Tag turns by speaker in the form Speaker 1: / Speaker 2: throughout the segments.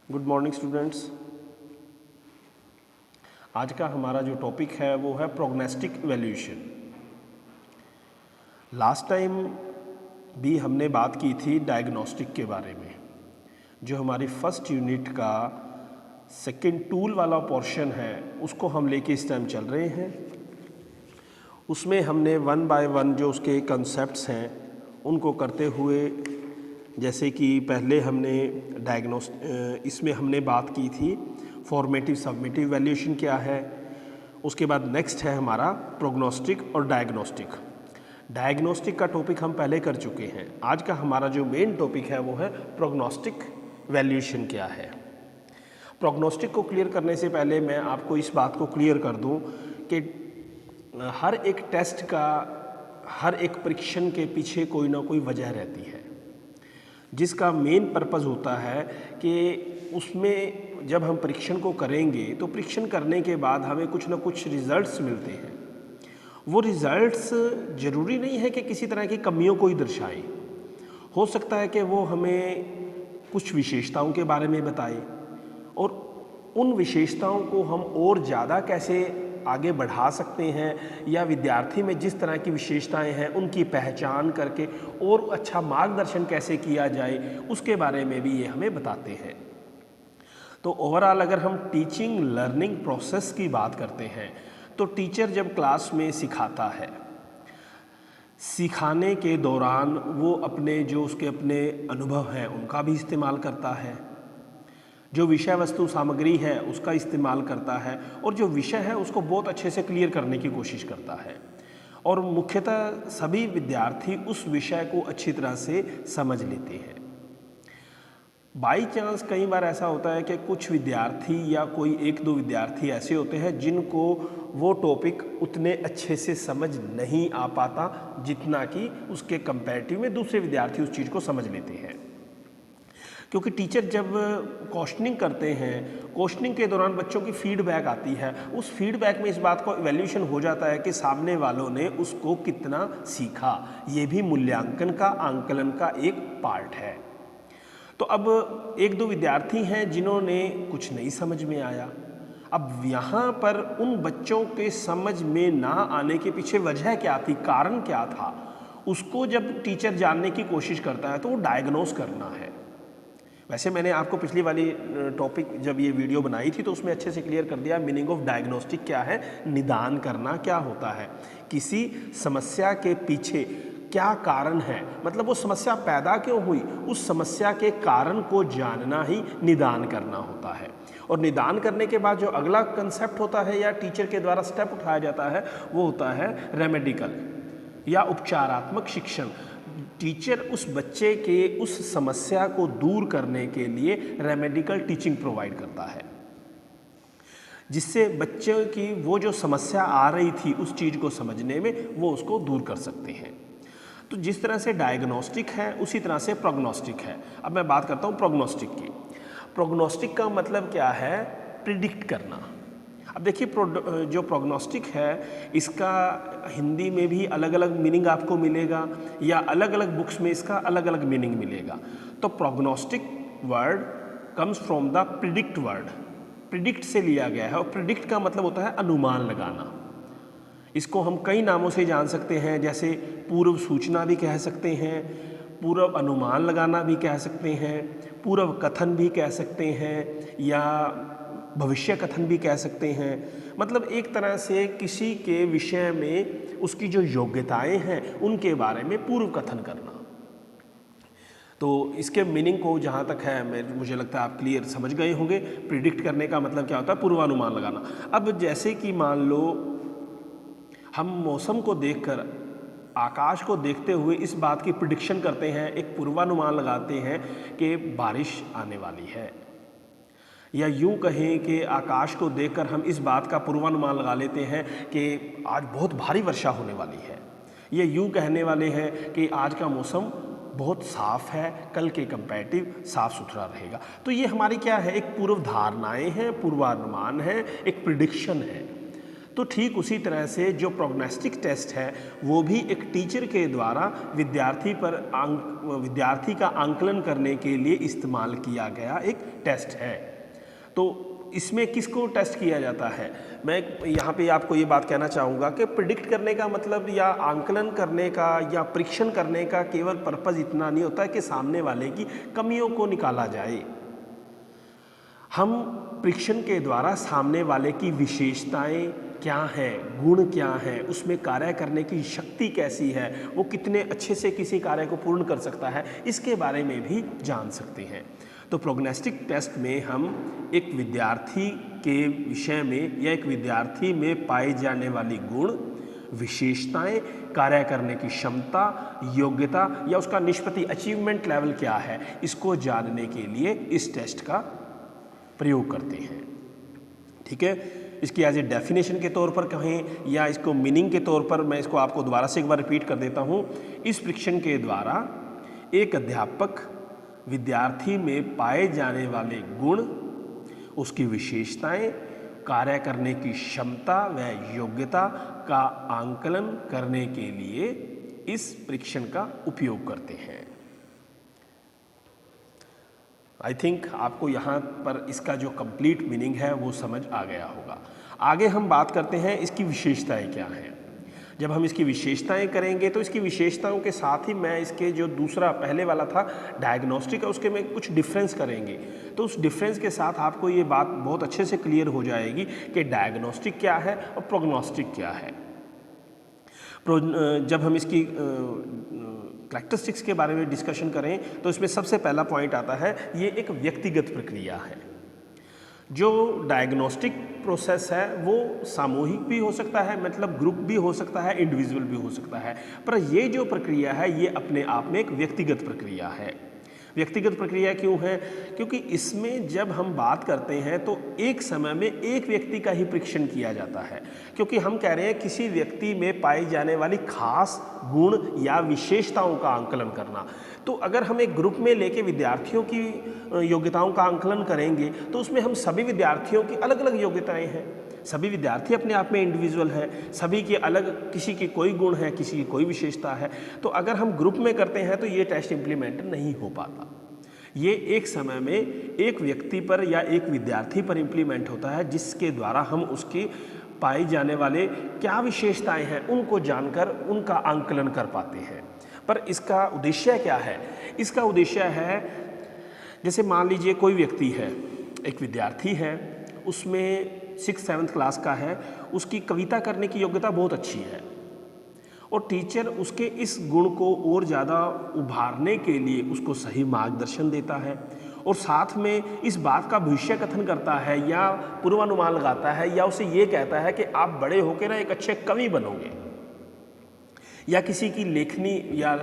Speaker 1: Good morning students. आज का हमारा जो टॉपिक है वो है प्रोग्नोस्टिक इवैल्यूएशन। लास्ट टाइम भी हमने बात की थी डायग्नोस्टिक के बारे में। जो हमारी फर्स्ट यूनिट का सेकंड टूल वाला पोर्शन है उसको हम लेके इस टाइम चल रहे हैं। उसमें हमने वन बाय वन जो उसके कंसेप्ट्स हैं उनको करते हुए, जैसे कि पहले हमने इसमें हमने बात की थी फॉर्मेटिव सबमिटिव वैल्यूएशन क्या है। उसके बाद नेक्स्ट है हमारा प्रोग्नोस्टिक और डायग्नोस्टिक। डायग्नोस्टिक का टॉपिक हम पहले कर चुके हैं। आज का हमारा जो मेन टॉपिक है वो है प्रोग्नोस्टिक वैल्यूएशन क्या है। प्रोग्नोस्टिक को क्लियर करने से पहले मैं आपको इस बात को क्लियर कर दूं कि हर एक टेस्ट का, हर एक परीक्षण के पीछे कोई ना कोई वजह रहती है, जिसका मेन पर्पस होता है कि उसमें जब हम परीक्षण को करेंगे तो परीक्षण करने के बाद हमें कुछ ना कुछ रिजल्ट्स मिलते हैं। वो रिजल्ट्स ज़रूरी नहीं है कि किसी तरह की कमियों को ही दर्शाए। हो सकता है कि वो हमें कुछ विशेषताओं के बारे में बताए और उन विशेषताओं को हम और ज़्यादा कैसे आगे बढ़ा सकते हैं, या विद्यार्थी में जिस तरह की विशेषताएं हैं उनकी पहचान करके और अच्छा मार्गदर्शन कैसे किया जाए उसके बारे में भी ये हमें बताते हैं। तो ओवरऑल अगर हम टीचिंग लर्निंग प्रोसेस की बात करते हैं तो टीचर जब क्लास में सिखाता है, सिखाने के दौरान वो अपने जो उसके अपने अनुभव हैं उनका भी इस्तेमाल करता है, जो विषय वस्तु सामग्री है उसका इस्तेमाल करता है और जो विषय है उसको बहुत अच्छे से क्लियर करने की कोशिश करता है। और मुख्यतः सभी विद्यार्थी उस विषय को अच्छी तरह से समझ लेते हैं। बाई चांस कई बार ऐसा होता है कि कुछ विद्यार्थी या कोई एक दो विद्यार्थी ऐसे होते हैं जिनको वो टॉपिक उतने अच्छे से समझ नहीं आ पाता जितना कि उसके कंपैरेटिव में दूसरे विद्यार्थी उस चीज़ को समझ लेते हैं। क्योंकि टीचर जब क्वेश्चनिंग करते हैं, क्वेश्चनिंग के दौरान बच्चों की फीडबैक आती है, उस फीडबैक में इस बात को इवैल्यूएशन हो जाता है कि सामने वालों ने उसको कितना सीखा। ये भी मूल्यांकन का, आंकलन का एक पार्ट है। तो अब एक दो विद्यार्थी हैं जिन्होंने कुछ नहीं समझ में आया। अब यहाँ पर उन बच्चों के समझ में ना आने के पीछे वजह क्या थी, कारण क्या था, उसको जब टीचर जानने की कोशिश करता है तो वो डायग्नोस करना है। वैसे मैंने आपको पिछली वाली टॉपिक जब ये वीडियो बनाई थी तो उसमें अच्छे से क्लियर कर दिया मीनिंग ऑफ डायग्नोस्टिक क्या है, निदान करना क्या होता है, किसी समस्या के पीछे क्या कारण है, मतलब वो समस्या पैदा क्यों हुई, उस समस्या के कारण को जानना ही निदान करना होता है। और निदान करने के बाद जो अगला कंसेप्ट होता है या टीचर के द्वारा स्टेप उठाया जाता है वो होता है रेमेडिकल या उपचारात्मक शिक्षण। टीचर उस बच्चे के उस समस्या को दूर करने के लिए रेमेडिकल टीचिंग प्रोवाइड करता है, जिससे बच्चे की वो जो समस्या आ रही थी उस चीज़ को समझने में वो उसको दूर कर सकते हैं। तो जिस तरह से डायग्नोस्टिक है उसी तरह से प्रोग्नोस्टिक है। अब मैं बात करता हूँ प्रोग्नोस्टिक की। प्रोग्नोस्टिक का मतलब क्या है, प्रिडिक्ट करना। अब देखिए जो प्रोग्नोस्टिक है इसका हिंदी में भी अलग अलग मीनिंग आपको मिलेगा या अलग अलग बुक्स में इसका अलग अलग मीनिंग मिलेगा। तो prognostic word comes from the predict word, predict से लिया गया है और प्रिडिक्ट का मतलब होता है अनुमान लगाना। इसको हम कई नामों से जान सकते हैं, जैसे पूर्व सूचना भी कह सकते हैं, पूर्व अनुमान लगाना भी कह सकते हैं, पूर्व कथन भी कह सकते हैं या भविष्य कथन भी कह सकते हैं। मतलब एक तरह से किसी के विषय में उसकी जो योग्यताएं हैं उनके बारे में पूर्व कथन करना। तो इसके मीनिंग को जहाँ तक है मुझे लगता है आप क्लियर समझ गए होंगे। प्रिडिक्ट करने का मतलब क्या होता है, पूर्वानुमान लगाना। अब जैसे कि मान लो हम मौसम को देखकर, आकाश को देखते हुए इस बात की प्रिडिक्शन करते हैं, एक पूर्वानुमान लगाते हैं कि बारिश आने वाली है, या यूं कहें कि आकाश को देखकर हम इस बात का पूर्वानुमान लगा लेते हैं कि आज बहुत भारी वर्षा होने वाली है, या यूं कहने वाले हैं कि आज का मौसम बहुत साफ़ है, कल के कंपैरेटिव साफ़ सुथरा रहेगा। तो ये हमारी क्या है, एक पूर्व धारणाएं हैं, पूर्वानुमान है, एक प्रिडिक्शन है। तो ठीक उसी तरह से जो प्रोग्नोस्टिक टेस्ट है वो भी एक टीचर के द्वारा विद्यार्थी का आंकलन करने के लिए इस्तेमाल किया गया एक टेस्ट है। तो इसमें किसको टेस्ट किया जाता है? मैं यहाँ पे आपको ये बात कहना चाहूँगा कि प्रिडिक्ट करने का मतलब या आंकलन करने का या परीक्षण करने का केवल पर्पज़ इतना नहीं होता है कि सामने वाले की कमियों को निकाला जाए। हम परीक्षण के द्वारा सामने वाले की विशेषताएं क्या हैं, गुण क्या हैं, उसमें कार्य करने की शक्ति कैसी है, वो कितने अच्छे से किसी कार्य को पूर्ण कर सकता है, इसके बारे में भी जान सकते हैं। तो प्रोग्नोस्टिक टेस्ट में हम एक विद्यार्थी के विषय में या एक विद्यार्थी में पाई जाने वाली गुण, विशेषताएं, कार्य करने की क्षमता, योग्यता या उसका निष्पत्ति अचीवमेंट लेवल क्या है, इसको जानने के लिए इस टेस्ट का प्रयोग करते हैं। ठीक है, इसकी एज ए डेफिनेशन के तौर पर कहें या इसको मीनिंग के तौर पर मैं इसको आपको दोबारा से एक बार रिपीट कर देता हूँ। इस परीक्षण के द्वारा एक अध्यापक विद्यार्थी में पाए जाने वाले गुण, उसकी विशेषताएं, कार्य करने की क्षमता व योग्यता का आंकलन करने के लिए इस परीक्षण का उपयोग करते हैं। आई थिंक आपको यहाँ पर इसका जो कंप्लीट मीनिंग है वो समझ आ गया होगा। आगे हम बात करते हैं इसकी विशेषताएं क्या हैं। जब हम इसकी विशेषताएं करेंगे तो इसकी विशेषताओं के साथ ही मैं इसके जो दूसरा पहले वाला था डायग्नोस्टिक है उसके में कुछ डिफरेंस करेंगे, तो उस डिफरेंस के साथ आपको ये बात बहुत अच्छे से क्लियर हो जाएगी कि डायग्नोस्टिक क्या है और प्रोग्नोस्टिक क्या है। जब हम इसकी कैरेक्टरिस्टिक्स के बारे में डिस्कशन करें तो इसमें सबसे पहला पॉइंट आता है ये एक व्यक्तिगत प्रक्रिया है। जो डायग्नोस्टिक प्रोसेस है वो सामूहिक भी हो सकता है, मतलब ग्रुप भी हो सकता है, इंडिविजुअल भी हो सकता है, पर ये जो प्रक्रिया है ये अपने आप में एक व्यक्तिगत प्रक्रिया है। व्यक्तिगत प्रक्रिया क्यों है? क्योंकि इसमें जब हम बात करते हैं तो एक समय में एक व्यक्ति का ही परीक्षण किया जाता है, क्योंकि हम कह रहे हैं किसी व्यक्ति में पाई जाने वाली खास गुण या विशेषताओं का आंकलन करना। तो अगर हम एक ग्रुप में लेके विद्यार्थियों की योग्यताओं का आंकलन करेंगे तो उसमें हम सभी विद्यार्थियों की अलग अलग योग्यताएं हैं, सभी विद्यार्थी अपने आप में इंडिविजुअल है, सभी के अलग, किसी की कोई गुण है, किसी की कोई विशेषता है। तो अगर हम ग्रुप में करते हैं तो ये टेस्ट इम्प्लीमेंट नहीं हो पाता। ये एक समय में एक व्यक्ति पर या एक विद्यार्थी पर इम्प्लीमेंट होता है, जिसके द्वारा हम उसकी पाई जाने वाले क्या विशेषताएं हैं उनको जानकर उनका आंकलन कर पाते हैं। पर इसका उद्देश्य क्या है? इसका उद्देश्य है, जैसे मान लीजिए कोई व्यक्ति है, एक विद्यार्थी है, उसमें 6th-7th क्लास का है, उसकी कविता करने की योग्यता बहुत अच्छी है और टीचर उसके इस गुण को और ज़्यादा उभारने के लिए उसको सही मार्गदर्शन देता है और साथ में इस बात का भविष्य कथन करता है या पूर्वानुमान लगाता है या उसे ये कहता है कि आप बड़े होकर ना एक अच्छे कवि बनोगे, या किसी की लेखनी या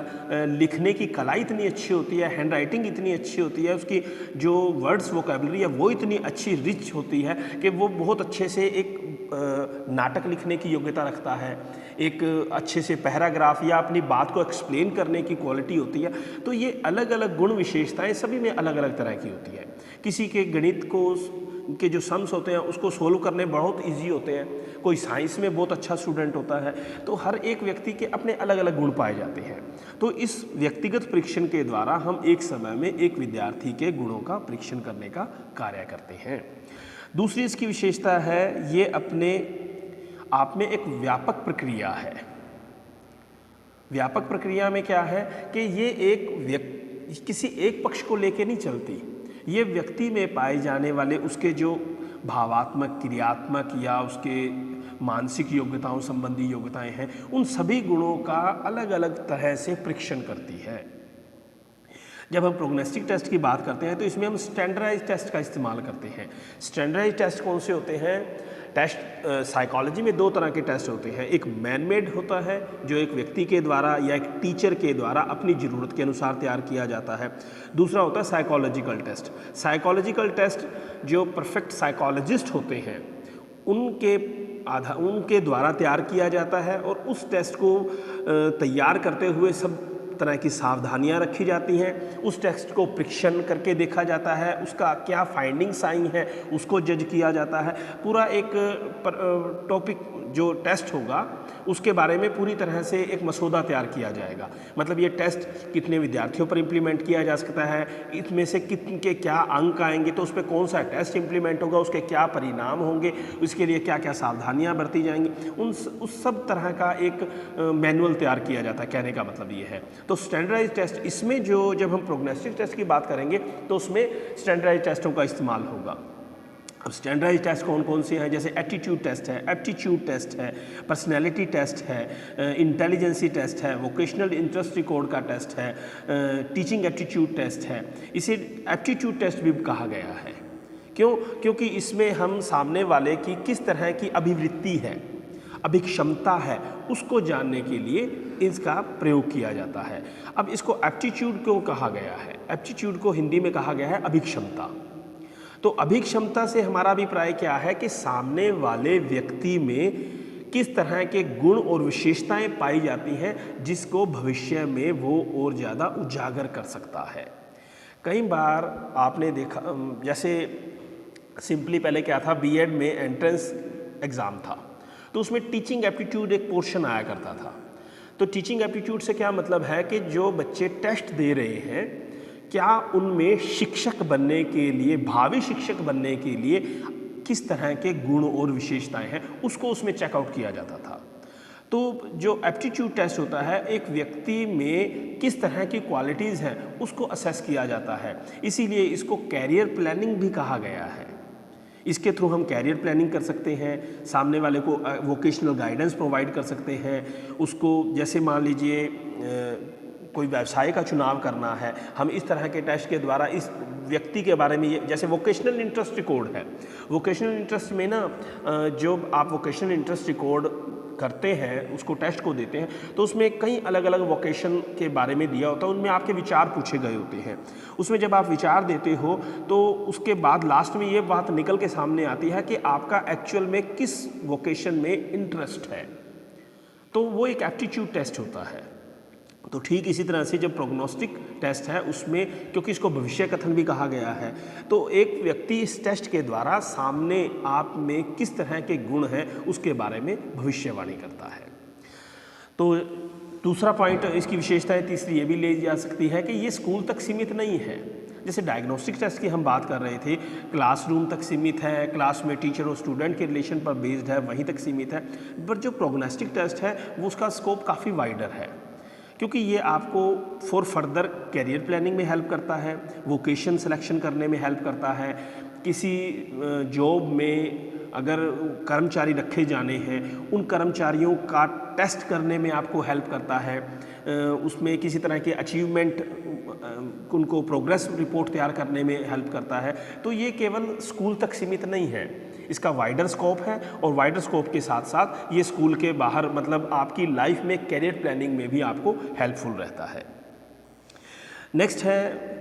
Speaker 1: लिखने की कला इतनी अच्छी होती है, हैंड राइटिंग इतनी अच्छी होती है, उसकी जो वर्ड्स वोकैबुलरी है वो इतनी अच्छी रिच होती है कि वो बहुत अच्छे से एक नाटक लिखने की योग्यता रखता है, एक अच्छे से पैराग्राफ या अपनी बात को एक्सप्लेन करने की क्वालिटी होती है। तो ये अलग अलग गुण विशेषताएं सभी में अलग अलग तरह की होती है। किसी के गणित को के जो सम्स होते हैं उसको सोल्व करने बहुत इजी होते हैं, कोई साइंस में बहुत अच्छा स्टूडेंट होता है। तो हर एक व्यक्ति के अपने अलग अलग गुण पाए जाते हैं। तो इस व्यक्तिगत परीक्षण के द्वारा हम एक समय में एक विद्यार्थी के गुणों का परीक्षण करने का कार्य करते हैं। दूसरी इसकी विशेषता है, ये अपने आप में एक व्यापक प्रक्रिया है। व्यापक प्रक्रिया में क्या है कि ये एक किसी एक पक्ष को लेके नहीं चलती, ये व्यक्ति में पाए जाने वाले उसके जो भावात्मक, क्रियात्मक या उसके मानसिक योग्यताओं संबंधी योग्यताएं हैं, उन सभी गुणों का अलग अलग तरह से परीक्षण करती है। जब हम प्रोग्नोस्टिक टेस्ट की बात करते हैं तो इसमें हम स्टैंडर्डाइज टेस्ट का इस्तेमाल करते हैं। स्टैंडर्डाइज टेस्ट कौन से होते हैं? टेस्ट साइकोलॉजी में दो तरह के टेस्ट होते हैं। एक मैन मेड होता है जो एक व्यक्ति के द्वारा या एक टीचर के द्वारा अपनी ज़रूरत के अनुसार तैयार किया जाता है। दूसरा होता है साइकोलॉजिकल टेस्ट। साइकोलॉजिकल टेस्ट जो परफेक्ट साइकोलॉजिस्ट होते हैं उनके द्वारा तैयार किया जाता है और उस टेस्ट को तैयार करते हुए सब तरह की सावधानियां रखी जाती हैं, उस टेस्ट को परीक्षण करके देखा जाता है, उसका क्या फाइंडिंग्स आई हैं उसको जज किया जाता है। पूरा एक टॉपिक जो टेस्ट होगा उसके बारे में पूरी तरह से एक मसौदा तैयार किया जाएगा। मतलब ये टेस्ट कितने विद्यार्थियों पर इम्प्लीमेंट किया जा सकता है, इसमें से कितने के क्या अंक आएंगे, तो उस पर कौन सा टेस्ट इम्प्लीमेंट होगा, उसके क्या परिणाम होंगे, उसके लिए क्या क्या सावधानियां बरती जाएंगी, उस सब तरह का एक मैनुअल तैयार किया जाता है। कहने का मतलब ये है। तो स्टैंडर्डाइज टेस्ट इसमें जब हम प्रोग्नोस्टिक टेस्ट की बात करेंगे तो उसमें स्टैंडर्डाइज टेस्टों का इस्तेमाल होगा। अब स्टैंडर्डाइज टेस्ट कौन कौन से हैं, जैसे एप्टीट्यूड टेस्ट है, एप्टीट्यूड टेस्ट है, पर्सनैलिटी टेस्ट है, इंटेलिजेंसी टेस्ट है, वोकेशनल इंटरेस्ट रिकॉर्ड का टेस्ट है, टीचिंग एप्टीट्यूड टेस्ट है। इसे एप्टीट्यूड टेस्ट भी कहा गया है। क्यों? क्योंकि इसमें हम सामने वाले की किस तरह की अभिवृत्ति है, अभिक्षमता है, उसको जानने के लिए इसका प्रयोग किया जाता है। अब इसको एप्टीट्यूड क्यों कहा गया है? एप्टीट्यूड को हिंदी में कहा गया है अभिक्षमता। तो अभिक्षमता से हमारा अभिप्राय क्या है कि सामने वाले व्यक्ति में किस तरह के गुण और विशेषताएं पाई जाती हैं जिसको भविष्य में वो और ज़्यादा उजागर कर सकता है। कई बार आपने देखा, जैसे सिंपली पहले क्या था, बीएड में एंट्रेंस एग्ज़ाम था, तो उसमें टीचिंग एप्टीट्यूड एक पोर्शन आया करता था। तो टीचिंग एप्टीट्यूड से क्या मतलब है कि जो बच्चे टेस्ट दे रहे हैं, क्या उनमें शिक्षक बनने के लिए, भावी शिक्षक बनने के लिए किस तरह के गुण और विशेषताएं हैं, उसको उसमें चेकआउट किया जाता था। तो जो एप्टीट्यूड टेस्ट होता है, एक व्यक्ति में किस तरह की क्वालिटीज़ हैं उसको असेस किया जाता है। इसीलिए इसको कैरियर प्लानिंग भी कहा गया है। इसके थ्रू हम कैरियर प्लानिंग कर सकते हैं, सामने वाले को वोकेशनल गाइडेंस प्रोवाइड कर सकते हैं। उसको जैसे मान लीजिए कोई व्यवसाय का चुनाव करना है, हम इस तरह के टेस्ट के द्वारा इस व्यक्ति के बारे में, ये जैसे वोकेशनल इंटरेस्ट रिकॉर्ड है, वोकेशनल इंटरेस्ट में ना जो आप वोकेशनल इंटरेस्ट रिकॉर्ड करते हैं, उसको टेस्ट को देते हैं, तो उसमें कई अलग अलग वोकेशन के बारे में दिया होता है, उनमें आपके विचार पूछे गए होते हैं। उसमें जब आप विचार देते हो तो उसके बाद लास्ट में ये बात निकल के सामने आती है कि आपका एक्चुअल में किस वोकेशन में इंटरेस्ट है। तो वो एक एप्टीट्यूड टेस्ट होता है। तो ठीक इसी तरह से जब प्रोग्नोस्टिक टेस्ट है उसमें, क्योंकि इसको भविष्य कथन भी कहा गया है, तो एक व्यक्ति इस टेस्ट के द्वारा सामने आप में किस तरह के गुण हैं उसके बारे में भविष्यवाणी करता है। तो दूसरा पॉइंट, इसकी विशेषताएं तीसरी ये भी ले जा सकती है कि ये स्कूल तक सीमित नहीं है। जैसे डायग्नोस्टिक टेस्ट की हम बात कर रहे थे, क्लासरूम तक सीमित है, क्लास में टीचर और स्टूडेंट के रिलेशन पर बेस्ड है, वहीं तक सीमित है। बट जो प्रोग्नोस्टिक टेस्ट है वो उसका स्कोप काफ़ी वाइडर है, क्योंकि ये आपको फॉर फर्दर कैरियर प्लानिंग में हेल्प करता है, वोकेशन सिलेक्शन करने में हेल्प करता है, किसी जॉब में अगर कर्मचारी रखे जाने हैं उन कर्मचारियों का टेस्ट करने में आपको हेल्प करता है, उसमें किसी तरह के अचीवमेंट, उनको प्रोग्रेस रिपोर्ट तैयार करने में हेल्प करता है। तो ये केवल स्कूल तक सीमित नहीं है, इसका वाइडर स्कोप है, और वाइडर स्कोप के साथ साथ ये स्कूल के बाहर, मतलब आपकी लाइफ में कैरियर प्लानिंग में भी आपको हेल्पफुल रहता है। नेक्स्ट है,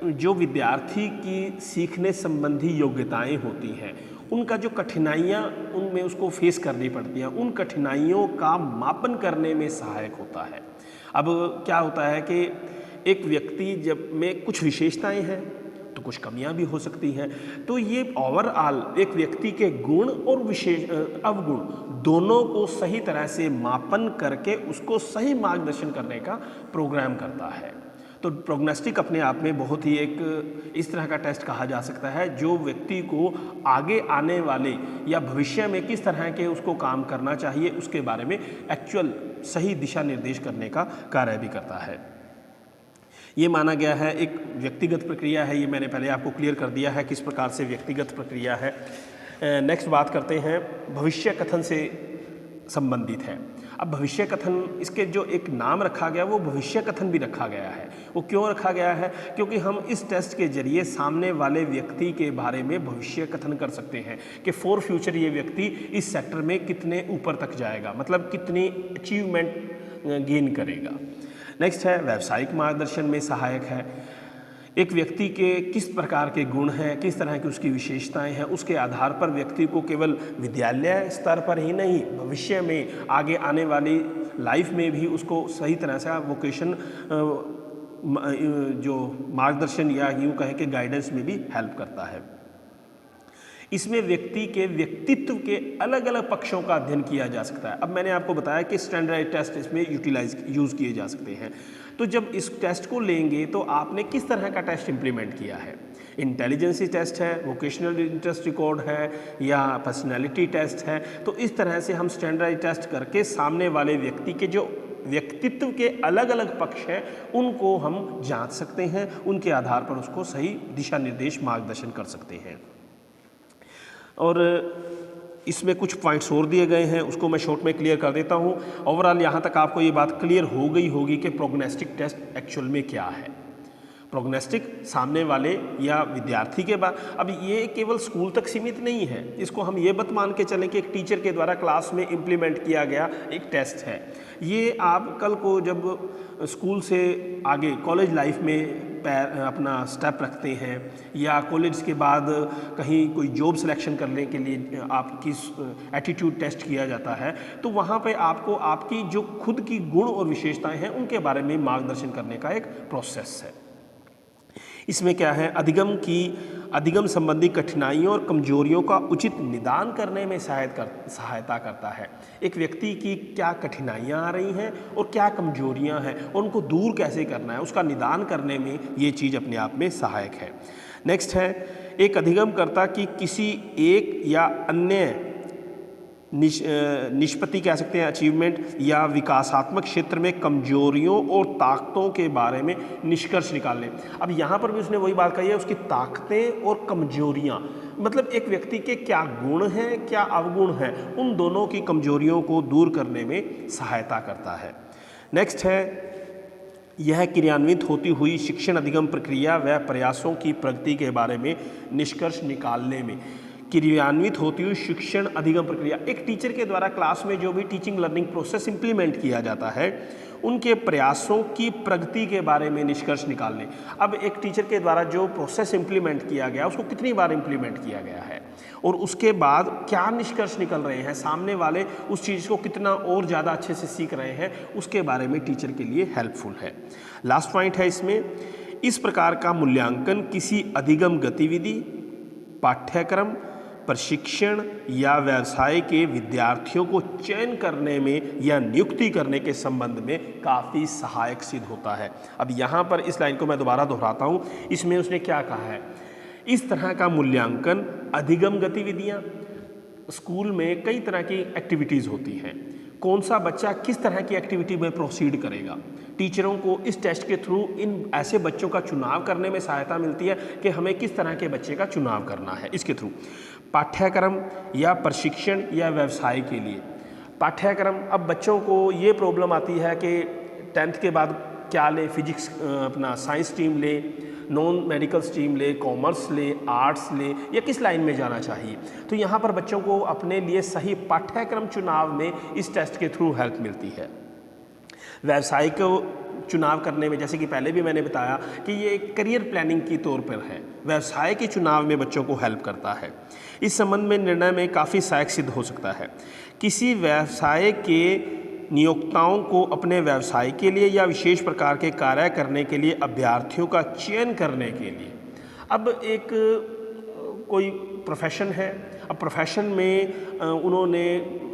Speaker 1: जो विद्यार्थी की सीखने संबंधी योग्यताएं होती हैं, उनका जो कठिनाइयाँ उनमें उसको फेस करनी पड़ती हैं, उन कठिनाइयों का मापन करने में सहायक होता है। अब क्या होता है कि एक व्यक्ति जब में कुछ विशेषताएं हैं तो कुछ कमियां भी हो सकती हैं, तो ये ओवरऑल एक व्यक्ति के गुण और अवगुण दोनों को सही तरह से मापन करके उसको सही मार्गदर्शन करने का प्रोग्राम करता है। तो प्रोग्नोस्टिक अपने आप में बहुत ही एक इस तरह का टेस्ट कहा जा सकता है जो व्यक्ति को आगे आने वाले या भविष्य में किस तरह के उसको काम करना चाहिए उसके बारे में एक्चुअल सही दिशा निर्देश करने का कार्य भी करता है। ये माना गया है एक व्यक्तिगत प्रक्रिया है, ये मैंने पहले आपको क्लियर कर दिया है किस प्रकार से व्यक्तिगत प्रक्रिया है। नेक्स्ट बात करते हैं भविष्य कथन से संबंधित है। अब भविष्य कथन, इसके जो एक नाम रखा गया वो भविष्य कथन भी रखा गया है। वो क्यों रखा गया है? क्योंकि हम इस टेस्ट के जरिए सामने वाले व्यक्ति के बारे में भविष्य कथन कर सकते हैं कि फॉर फ्यूचर ये व्यक्ति इस सेक्टर में कितने ऊपर तक जाएगा, मतलब कितनी अचीवमेंट गेन करेगा। नेक्स्ट है व्यावसायिक मार्गदर्शन में सहायक है। एक व्यक्ति के किस प्रकार के गुण हैं, किस तरह की उसकी विशेषताएं हैं, उसके आधार पर व्यक्ति को केवल विद्यालय स्तर पर ही नहीं, भविष्य में आगे आने वाली लाइफ में भी उसको सही तरह से वोकेशन जो मार्गदर्शन या यूँ कहें कि गाइडेंस में भी हेल्प करता है। इसमें व्यक्ति के व्यक्तित्व के अलग अलग पक्षों का अध्ययन किया जा सकता है। अब मैंने आपको बताया कि स्टैंडर्डाइज्ड टेस्ट इसमें यूज़ किए जा सकते हैं। तो जब इस टेस्ट को लेंगे तो आपने किस तरह का टेस्ट इंप्लीमेंट किया है, इंटेलिजेंसी टेस्ट है, वोकेशनल इंटरेस्ट रिकॉर्ड है या पर्सनैलिटी टेस्ट है। तो इस तरह से हम स्टैंडर्डाइज्ड टेस्ट करके सामने वाले व्यक्ति के जो व्यक्तित्व के अलग अलग पक्ष हैं उनको हम जांच सकते हैं, उनके आधार पर उसको सही दिशा निर्देश मार्गदर्शन कर सकते हैं। और इसमें कुछ पॉइंट्स और दिए गए हैं, उसको मैं शॉर्ट में क्लियर कर देता हूँ। ओवरऑल यहाँ तक आपको ये बात क्लियर हो गई होगी कि प्रोग्नोस्टिक टेस्ट एक्चुअल में क्या है। प्रोग्नोस्टिक सामने वाले या विद्यार्थी के बाद, अब ये केवल स्कूल तक सीमित नहीं है, इसको हम ये मत मान के चलें कि एक टीचर के द्वारा क्लास में इम्प्लीमेंट किया गया एक टेस्ट है। ये आप कल को जब स्कूल से आगे कॉलेज लाइफ में अपना स्टेप रखते हैं या कॉलेज के बाद कहीं कोई जॉब सिलेक्शन करने के लिए आपकी एटीट्यूड टेस्ट किया जाता है, तो वहाँ पे आपको आपकी जो खुद की गुण और विशेषताएं हैं उनके बारे में मार्गदर्शन करने का एक प्रोसेस है। इसमें क्या है, अधिगम संबंधी कठिनाइयों और कमजोरियों का उचित निदान करने में सहायता करता है। एक व्यक्ति की क्या कठिनाइयाँ आ रही हैं और क्या कमजोरियाँ हैं और उनको दूर कैसे करना है, उसका निदान करने में ये चीज़ अपने आप में सहायक है। नेक्स्ट है, एक अधिगमकर्ता की किसी एक या अन्य निष्पत्ति कह सकते हैं, अचीवमेंट या विकासात्मक क्षेत्र में कमजोरियों और ताकतों के बारे में निष्कर्ष निकाल लें। अब यहाँ पर भी उसने वही बात कही है, उसकी ताकतें और कमजोरियाँ, मतलब एक व्यक्ति के क्या गुण हैं, क्या अवगुण हैं, उन दोनों की कमजोरियों को दूर करने में सहायता करता है। नेक्स्ट है, यह क्रियान्वित होती हुई शिक्षण अधिगम प्रक्रिया व प्रयासों की प्रगति के बारे में निष्कर्ष निकालने में। क्रियान्वित होती हुई शिक्षण अधिगम प्रक्रिया, एक टीचर के द्वारा क्लास में जो भी टीचिंग लर्निंग प्रोसेस इंप्लीमेंट किया जाता है उनके प्रयासों की प्रगति के बारे में निष्कर्ष निकालने। अब एक टीचर के द्वारा जो प्रोसेस इंप्लीमेंट किया गया उसको कितनी बार इंप्लीमेंट किया गया है और उसके बाद क्या निष्कर्ष निकल रहे हैं, सामने वाले उस चीज़ को कितना और ज़्यादा अच्छे से सीख रहे हैं, उसके बारे में टीचर के लिए हेल्पफुल है। लास्ट पॉइंट है इसमें, इस प्रकार का मूल्यांकन किसी अधिगम गतिविधि, पाठ्यक्रम, प्रशिक्षण या व्यवसाय के विद्यार्थियों को चयन करने में या नियुक्ति करने के संबंध में काफ़ी सहायक सिद्ध होता है। अब यहाँ पर इस लाइन को मैं दोबारा दोहराता हूँ, इसमें उसने क्या कहा है, इस तरह का मूल्यांकन अधिगम गतिविधियाँ, स्कूल में कई तरह की एक्टिविटीज़ होती हैं, कौन सा बच्चा किस तरह की एक्टिविटी में प्रोसीड करेगा, टीचरों को इस टेस्ट के थ्रू इन ऐसे बच्चों का चुनाव करने में सहायता मिलती है कि हमें किस तरह के बच्चे का चुनाव करना है इसके थ्रू। पाठ्यक्रम या प्रशिक्षण या व्यवसाय के लिए पाठ्यक्रम, अब बच्चों को ये प्रॉब्लम आती है कि 10th के बाद क्या ले, फिजिक्स अपना साइंस स्ट्रीम ले, नॉन मेडिकल स्ट्रीम ले, कॉमर्स ले, आर्ट्स ले, या किस लाइन में जाना चाहिए। तो यहाँ पर बच्चों को अपने लिए सही पाठ्यक्रम चुनाव में इस टेस्ट के थ्रू हेल्प मिलती है। व्यवसाय को चुनाव करने में, जैसे कि पहले भी मैंने बताया कि ये एक करियर प्लानिंग की तौर पर है, व्यवसाय के चुनाव में बच्चों को हेल्प करता है। इस संबंध में निर्णय में काफ़ी सहायक सिद्ध हो सकता है। किसी व्यवसाय के नियोक्ताओं को अपने व्यवसाय के लिए या विशेष प्रकार के कार्य करने के लिए अभ्यर्थियों का चयन करने के लिए, अब एक कोई प्रोफेशन है, अब प्रोफेशन में उन्होंने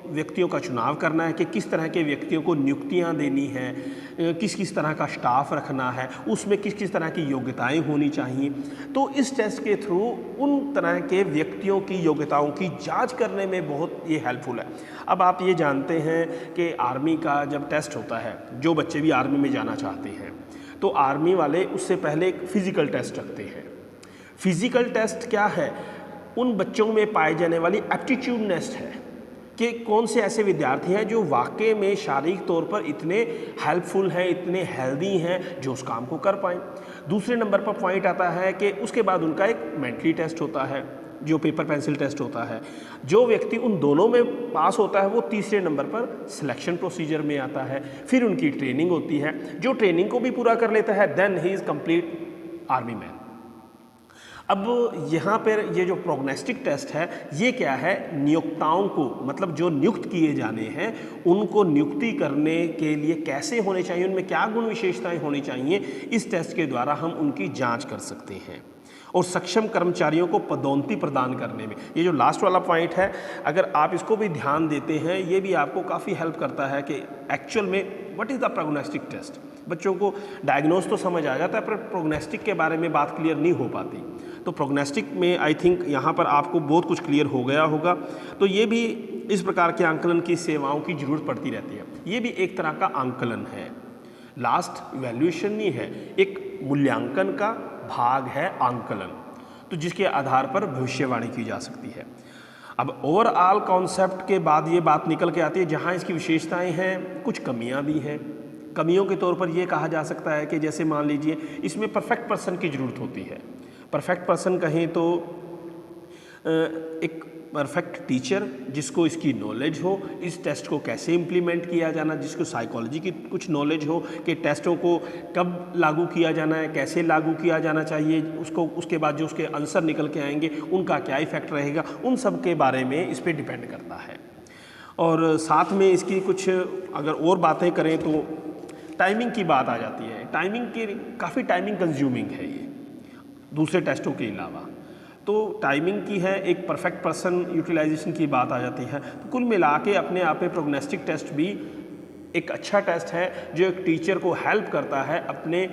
Speaker 1: व्यक्तियों का चुनाव करना है कि किस तरह के व्यक्तियों को नियुक्तियां देनी है, किस किस तरह का स्टाफ रखना है, उसमें किस किस तरह की योग्यताएं होनी चाहिए। तो इस टेस्ट के थ्रू उन तरह के व्यक्तियों की योग्यताओं की जांच करने में बहुत ये हेल्पफुल है। अब आप ये जानते हैं कि आर्मी का जब टेस्ट होता है, जो बच्चे भी आर्मी में जाना चाहते हैं तो आर्मी वाले उससे पहले एक फ़िज़िकल टेस्ट रखते हैं। फिज़िकल टेस्ट क्या है, उन बच्चों में पाए जाने वाली एप्टीट्यूड टेस्ट है कि कौन से ऐसे विद्यार्थी हैं जो वाकई में शारीरिक तौर पर इतने हेल्पफुल हैं, इतने हेल्दी हैं जो उस काम को कर पाएँ। दूसरे नंबर पर पॉइंट आता है कि उसके बाद उनका एक मेंटली टेस्ट होता है जो पेपर पेंसिल टेस्ट होता है। जो व्यक्ति उन दोनों में पास होता है वो तीसरे नंबर पर सिलेक्शन प्रोसीजर में आता है। फिर उनकी ट्रेनिंग होती है, जो ट्रेनिंग को भी पूरा कर लेता है then he is complete army man. अब यहाँ पर ये जो प्रोग्नोस्टिक टेस्ट है ये क्या है, नियोक्ताओं को मतलब जो नियुक्त किए जाने हैं उनको नियुक्ति करने के लिए कैसे होने चाहिए, उनमें क्या गुण विशेषताएं होनी चाहिए, इस टेस्ट के द्वारा हम उनकी जांच कर सकते हैं। और सक्षम कर्मचारियों को पदोन्नति प्रदान करने में, ये जो लास्ट वाला पॉइंट है अगर आप इसको भी ध्यान देते हैं ये भी आपको काफ़ी हेल्प करता है कि एक्चुअल में what is the prognostic test. बच्चों को डायग्नोज तो समझ आ जाता है पर प्रोग्नोस्टिक के बारे में बात क्लियर नहीं हो पाती। तो प्रोग्नोस्टिक में आई थिंक यहाँ पर आपको बहुत कुछ क्लियर हो गया होगा। तो ये भी इस प्रकार के आंकलन की सेवाओं की ज़रूरत पड़ती रहती है। ये भी एक तरह का आंकलन है, लास्ट इवैल्यूएशन नहीं है, एक मूल्यांकन का भाग है आंकलन, तो जिसके आधार पर भविष्यवाणी की जा सकती है। अब ओवरऑल कॉन्सेप्ट के बाद ये बात निकल के आती है जहाँ इसकी विशेषताएं हैं, कुछ कमियां भी हैं। कमियों के तौर पर ये कहा जा सकता है कि जैसे मान लीजिए इसमें परफेक्ट पर्सन की ज़रूरत होती है। परफेक्ट पर्सन कहें तो एक परफेक्ट टीचर जिसको इसकी नॉलेज हो, इस टेस्ट को कैसे इम्प्लीमेंट किया जाना, जिसको साइकोलॉजी की कुछ नॉलेज हो कि टेस्टों को कब लागू किया जाना है, कैसे लागू किया जाना चाहिए, उसको उसके बाद जो उसके आंसर निकल के आएंगे उनका क्या इफ़ेक्ट रहेगा, उन सब के बारे में इस पर डिपेंड करता है। और साथ में इसकी कुछ अगर और बातें करें तो टाइमिंग की बात आ जाती है। टाइमिंग की काफ़ी टाइमिंग कंज्यूमिंग है ये दूसरे टेस्टों के अलावा, तो टाइमिंग की है, एक परफेक्ट पर्सन यूटिलाइजेशन की बात आ जाती है। तो कुल मिला के अपने आप में प्रोग्नोस्टिक टेस्ट भी एक अच्छा टेस्ट है जो एक टीचर को हेल्प करता है अपने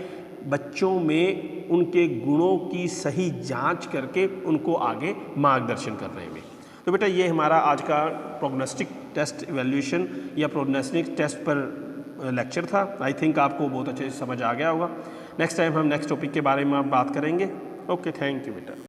Speaker 1: बच्चों में उनके गुणों की सही जांच करके उनको आगे मार्गदर्शन करने में। तो बेटा ये हमारा आज का प्रोग्नोस्टिक टेस्ट इवैल्यूएशन या प्रोग्नोस्टिक टेस्ट पर लेक्चर था। आई थिंक आपको बहुत अच्छे से समझ आ गया होगा। नेक्स्ट टाइम हम नेक्स्ट टॉपिक के बारे में बात करेंगे। ओके, थैंक यू बेटा।